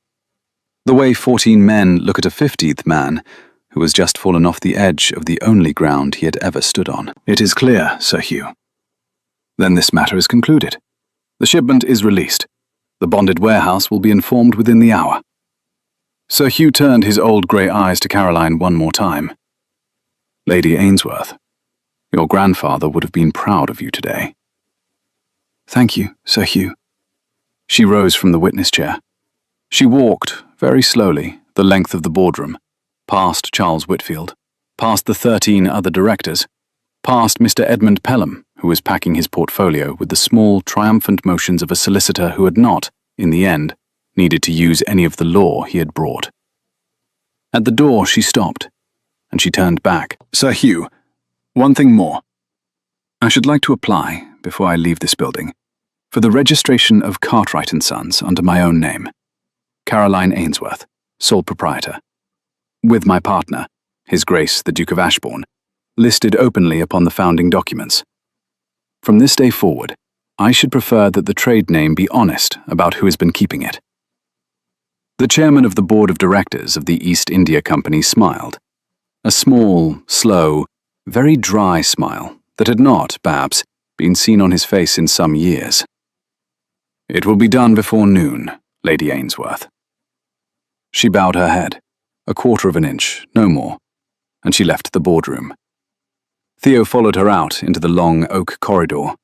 The way 14 men look at a 15th man who has just fallen off the edge of the only ground he had ever stood on. It is clear, Sir Hugh. Then this matter is concluded. The shipment is released. The bonded warehouse will be informed within the hour. Sir Hugh turned his old grey eyes to Caroline one more time. Lady Ainsworth, your grandfather would have been proud of you today. Thank you, Sir Hugh. She rose from the witness chair. She walked, very slowly, the length of the boardroom, past Charles Whitfield, past the 13 other directors, past Mr. Edmund Pelham, who was packing his portfolio with the small, triumphant motions of a solicitor who had not, in the end, needed to use any of the law he had brought. At the door she stopped, and she turned back. Sir Hugh, one thing more. I should like to apply, before I leave this building, for the registration of Cartwright & Sons under my own name, Caroline Ainsworth, sole proprietor, with my partner, His Grace the Duke of Ashbourne, listed openly upon the founding documents. From this day forward, I should prefer that the trade name be honest about who has been keeping it. The chairman of the board of directors of the East India Company smiled, a small, slow, very dry smile that had not, perhaps, been seen on his face in some years. It will be done before noon, Lady Ainsworth. She bowed her head, a quarter of an inch, no more, and she left the boardroom. Theo followed her out into the long oak corridor.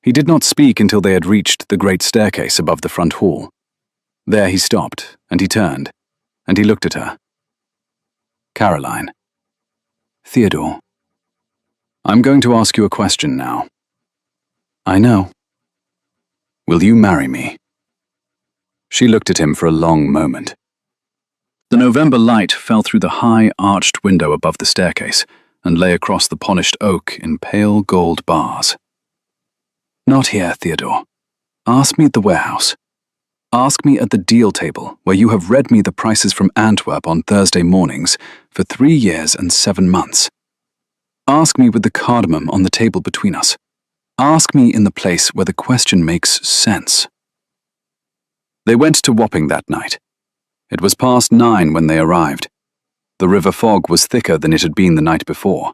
He did not speak until they had reached the great staircase above the front hall. There he stopped, and he turned, and he looked at her. Caroline. Theodore. I'm going to ask you a question now. I know. Will you marry me? She looked at him for a long moment. The November light fell through the high, arched window above the staircase and lay across the polished oak in pale gold bars. Not here, Theodore. Ask me at the warehouse. Ask me at the deal table, where you have read me the prices from Antwerp on Thursday mornings for 3 years and 7 months. Ask me with the cardamom on the table between us. Ask me in the place where the question makes sense. They went to Wapping that night. It was past 9 when they arrived. The river fog was thicker than it had been the night before,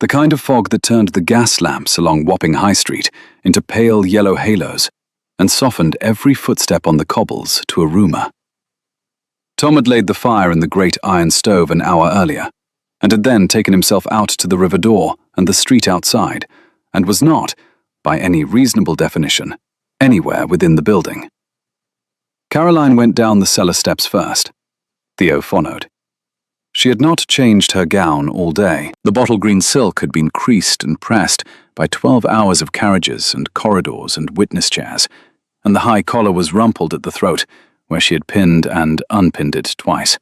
the kind of fog that turned the gas lamps along Wapping High Street into pale yellow halos and softened every footstep on the cobbles to a rumour. Tom had laid the fire in the great iron stove an hour earlier, and had then taken himself out to the river door and the street outside, and was not, by any reasonable definition, anywhere within the building. Caroline went down the cellar steps first. Theo followed. She had not changed her gown all day. The bottle green silk had been creased and pressed by 12 hours of carriages and corridors and witness chairs, and the high collar was rumpled at the throat, where she had pinned and unpinned it twice.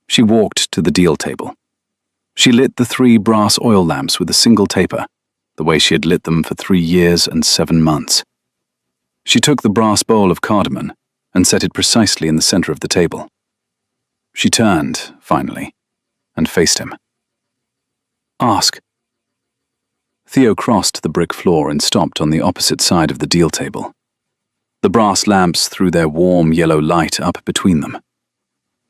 She walked to the deal table. She lit the 3 brass oil lamps with a single taper, the way she had lit them for 3 years and 7 months. She took the brass bowl of cardamom and set it precisely in the center of the table. She turned, finally, and faced him. Ask. Theo crossed the brick floor and stopped on the opposite side of the deal table. The brass lamps threw their warm yellow light up between them.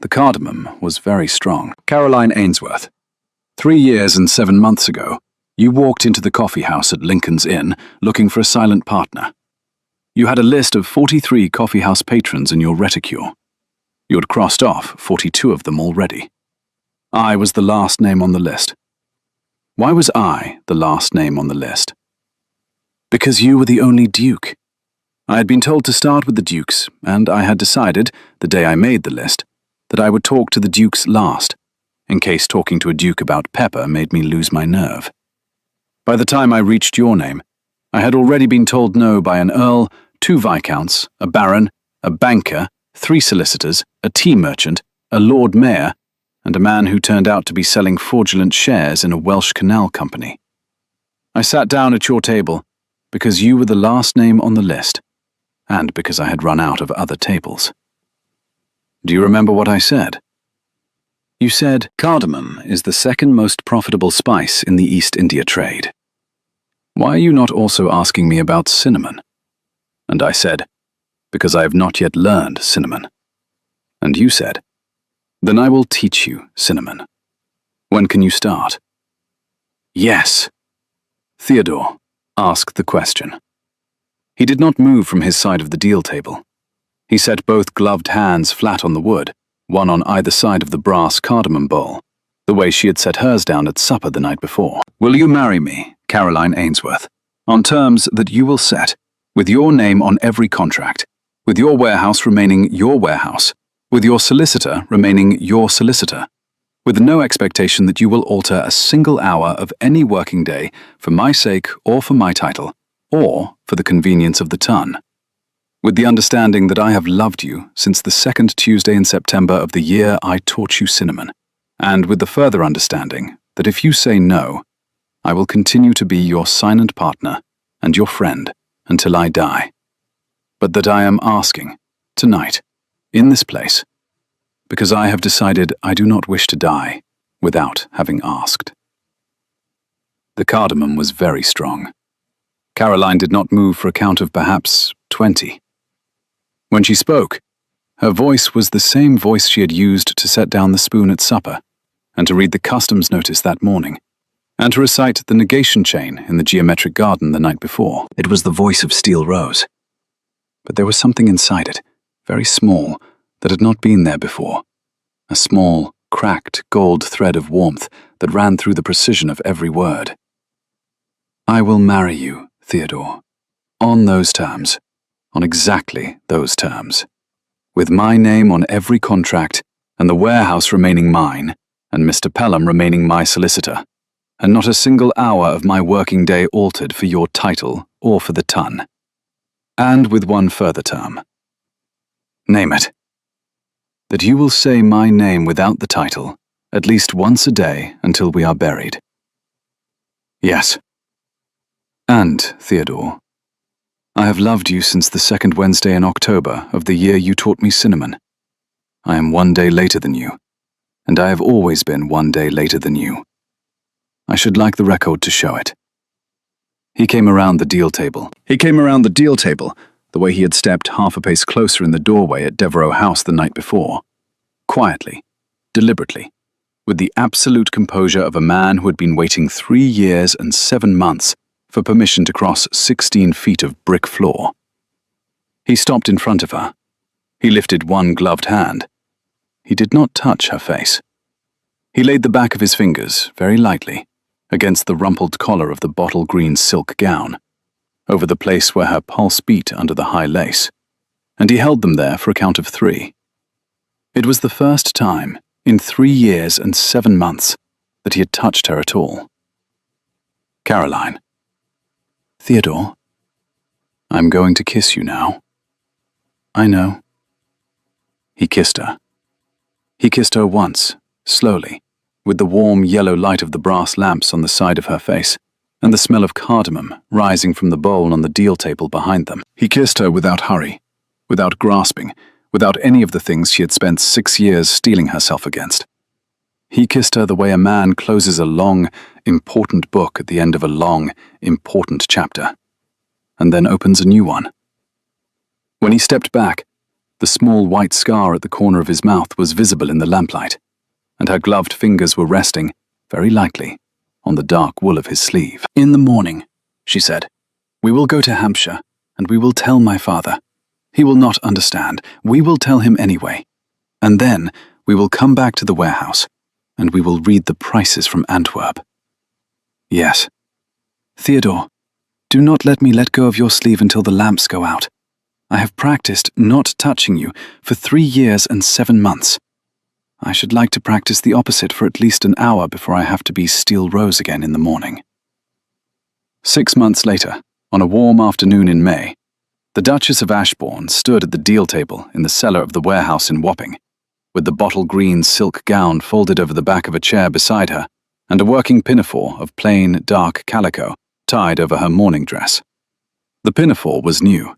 The cardamom was very strong. Caroline Ainsworth, 3 years and 7 months ago, you walked into the coffee house at Lincoln's Inn looking for a silent partner. You had a list of 43 coffee house patrons in your reticule. You had crossed off 42 of them already. I was the last name on the list. Why was I the last name on the list? Because you were the only Duke. I had been told to start with the Dukes, and I had decided, the day I made the list, that I would talk to the Dukes last, in case talking to a Duke about Pepper made me lose my nerve. By the time I reached your name, I had already been told no by an Earl, 2 Viscounts, a Baron, a banker, 3 solicitors, a tea merchant, a Lord Mayor, and a man who turned out to be selling fraudulent shares in a Welsh canal company. I sat down at your table because you were the last name on the list, and because I had run out of other tables. Do you remember what I said? You said, cardamom is the second most profitable spice in the East India trade. Why are you not also asking me about cinnamon? And I said, because I have not yet learned cinnamon. And you said, then I will teach you cinnamon. When can you start? Yes. Theodore, ask the question. He did not move from his side of the deal table. He set both gloved hands flat on the wood, one on either side of the brass cardamom bowl, the way she had set hers down at supper the night before. Will you marry me, Caroline Ainsworth, on terms that you will set, with your name on every contract, with your warehouse remaining your warehouse, with your solicitor remaining your solicitor, with no expectation that you will alter a single hour of any working day for my sake or for my title, or for the convenience of the ton, with the understanding that I have loved you since the 2nd Tuesday in September of the year I taught you cinnamon, and with the further understanding that if you say no, I will continue to be your silent partner and your friend until I die, but that I am asking, tonight, in this place, because I have decided I do not wish to die without having asked. The cardamom was very strong. Caroline did not move for a count of perhaps 20. When she spoke, her voice was the same voice she had used to set down the spoon at supper, and to read the customs notice that morning, and to recite the negation chain in the geometric garden the night before. It was the voice of Steel Rose. But there was something inside it, very small, that had not been there before. A small, cracked gold thread of warmth that ran through the precision of every word. I will marry you, Theodore, on those terms, on exactly those terms, with my name on every contract, and the warehouse remaining mine, and Mr. Pelham remaining my solicitor, and not a single hour of my working day altered for your title or for the ton. And with one further term. Name it. That you will say my name without the title at least once a day until we are buried. Yes. And, Theodore, I have loved you since the second Wednesday in October of the year you taught me cinnamon. I am 1 day later than you, and I have always been 1 day later than you. I should like the record to show it. He came around the deal table. The way he had stepped half a pace closer in the doorway at Devereux House the night before. Quietly, deliberately, with the absolute composure of a man who had been waiting 3 years and 7 months for permission to cross 16 feet of brick floor. He stopped in front of her. He lifted one gloved hand. He did not touch her face. He laid the back of his fingers, very lightly, against the rumpled collar of the bottle green silk gown, over the place where her pulse beat under the high lace, and he held them there for a count of 3. It was the first time, in 3 years and 7 months, that he had touched her at all. Caroline. Theodore, I'm going to kiss you now. I know. He kissed her. He kissed her once, slowly, with the warm yellow light of the brass lamps on the side of her face, and the smell of cardamom rising from the bowl on the deal table behind them. He kissed her without hurry, without grasping, without any of the things she had spent 6 years steeling herself against. He kissed her the way a man closes a long, important book at the end of a long, important chapter, and then opens a new one. When he stepped back, the small white scar at the corner of his mouth was visible in the lamplight, and her gloved fingers were resting, very lightly, on the dark wool of his sleeve. In the morning, she said, we will go to Hampshire, and we will tell my father. He will not understand. We will tell him anyway. And then we will come back to the warehouse, and we will read the prices from Antwerp. Yes. Theodore, do not let me let go of your sleeve until the lamps go out. I have practiced not touching you for 3 years and 7 months. I should like to practice the opposite for at least an hour before I have to be steel rose again in the morning. 6 months later, on a warm afternoon in May, the Duchess of Ashbourne stood at the deal table in the cellar of the warehouse in Wapping, with the bottle green silk gown folded over the back of a chair beside her, and a working pinafore of plain, dark calico tied over her morning dress. The pinafore was new.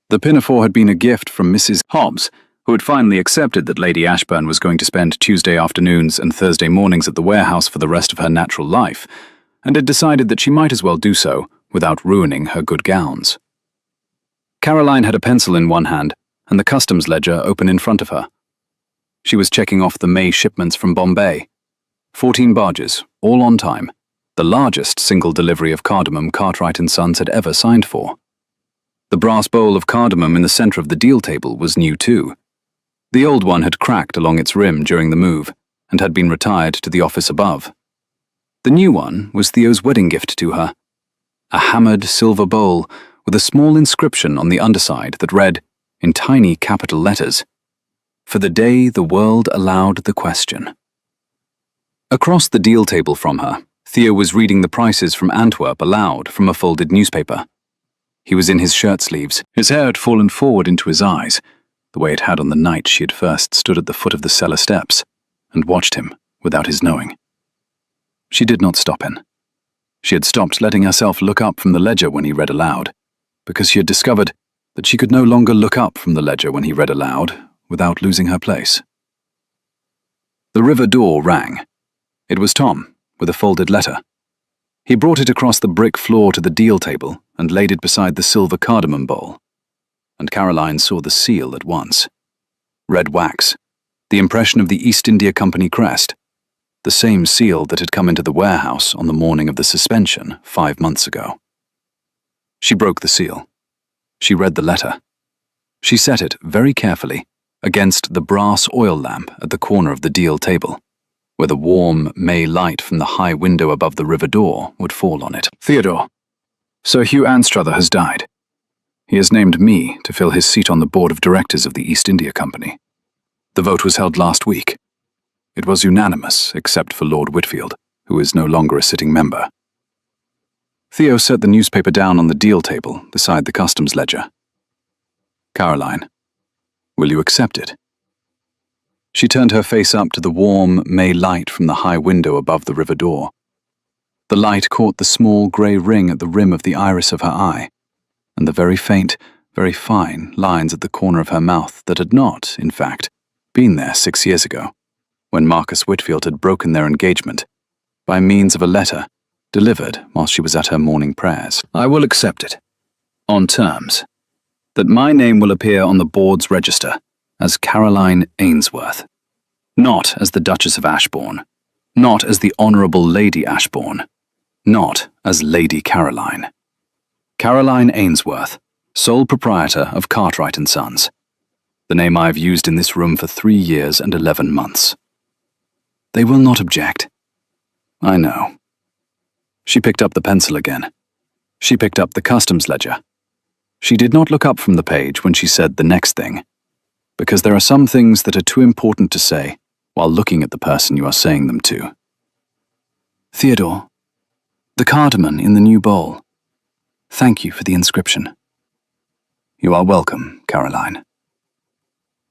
The pinafore had been a gift from Mrs. Hobbs, who had finally accepted that Lady Ashburn was going to spend Tuesday afternoons and Thursday mornings at the warehouse for the rest of her natural life, and had decided that she might as well do so without ruining her good gowns. Caroline had a pencil in one hand and the customs ledger open in front of her. She was checking off the May shipments from Bombay. 14 barges, all on time, the largest single delivery of cardamom Cartwright & Sons had ever signed for. The brass bowl of cardamom in the center of the deal table was new too. The old one had cracked along its rim during the move and had been retired to the office above. The new one was Theo's wedding gift to her, a hammered silver bowl with a small inscription on the underside that read, in tiny capital letters, "For the day the world allowed the question." Across the deal table from her, Theo was reading the prices from Antwerp aloud from a folded newspaper. He was in his shirt sleeves. His hair had fallen forward into his eyes, the way it had on the night she had first stood at the foot of the cellar steps and watched him without his knowing. She did not stop him. She had stopped letting herself look up from the ledger when he read aloud, because she had discovered that she could no longer look up from the ledger when he read aloud without losing her place. The river door rang. It was Tom, with a folded letter. He brought it across the brick floor to the deal table and laid it beside the silver cardamom bowl. And Caroline saw the seal at once. Red wax, the impression of the East India Company crest, the same seal that had come into the warehouse on the morning of the suspension 5 months ago. She broke the seal. She read the letter. She set it very carefully against the brass oil lamp at the corner of the deal table, where the warm May light from the high window above the river door would fall on it. Theodore, Sir Hugh Anstruther has died. He has named me to fill his seat on the board of directors of the East India Company. The vote was held last week. It was unanimous, except for Lord Whitfield, who is no longer a sitting member. Theo set the newspaper down on the deal table beside the customs ledger Caroline, will you accept it? She turned her face up to the warm May light from the high window above the river door. The light caught the small grey ring at the rim of the iris of her eye, and the very faint, very fine lines at the corner of her mouth that had not, in fact, been there 6 years ago, when Marcus Whitfield had broken their engagement by means of a letter delivered while she was at her morning prayers. I will accept it, on terms that my name will appear on the board's register as Caroline Ainsworth, not as the Duchess of Ashbourne, not as the Honourable Lady Ashbourne, not as Lady Caroline. Caroline Ainsworth, sole proprietor of Cartwright & Sons, the name I have used in this room for 3 years and 11 months. They will not object. I know. She picked up the pencil again. She picked up the customs ledger. She did not look up from the page when she said the next thing, because there are some things that are too important to say while looking at the person you are saying them to. Theodore, the cardamom in the new bowl. Thank you for the inscription. You are welcome, Caroline.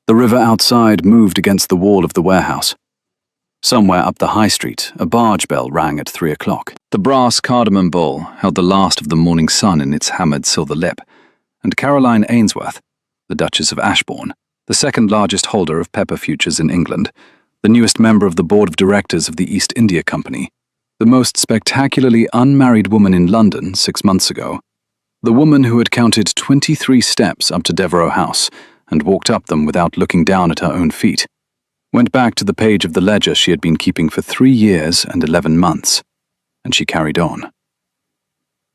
The river outside moved against the wall of the warehouse. Somewhere up the high street, a barge bell rang at 3 o'clock. The brass cardamom bowl held the last of the morning sun in its hammered silver lip, and Caroline Ainsworth, the Duchess of Ashbourne, the second largest holder of pepper futures in England, the newest member of the board of directors of the East India Company, the most spectacularly unmarried woman in London 6 months ago, the woman who had counted 23 steps up to Devereux House and walked up them without looking down at her own feet, went back to the page of the ledger she had been keeping for 3 years and 11 months, and she carried on.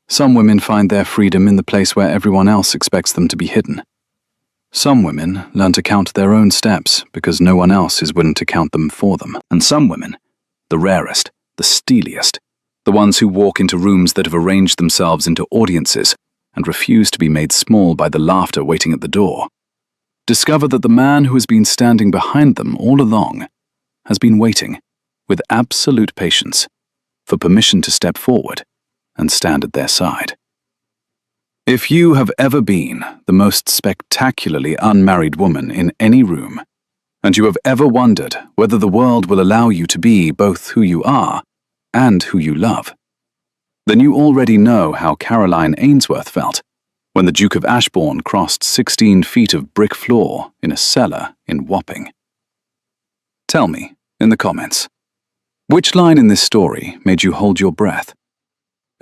Some women find their freedom in the place where everyone else expects them to be hidden. Some women learn to count their own steps because no one else is willing to count them for them. And some women, the rarest, the steeliest, the ones who walk into rooms that have arranged themselves into audiences and refuse to be made small by the laughter waiting at the door, discover that the man who has been standing behind them all along has been waiting, with absolute patience, for permission to step forward and stand at their side. If you have ever been the most spectacularly unmarried woman in any room, and you have ever wondered whether the world will allow you to be both who you are and who you love, then you already know how Caroline Ainsworth felt when the Duke of Ashbourne crossed 16 feet of brick floor in a cellar in Wapping. Tell me, in the comments, which line in this story made you hold your breath?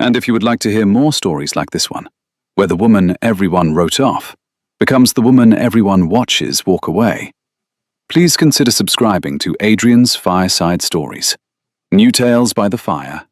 And if you would like to hear more stories like this one, where the woman everyone wrote off becomes the woman everyone watches walk away, please consider subscribing to Adrian's Fireside Stories, New Tales by the Fire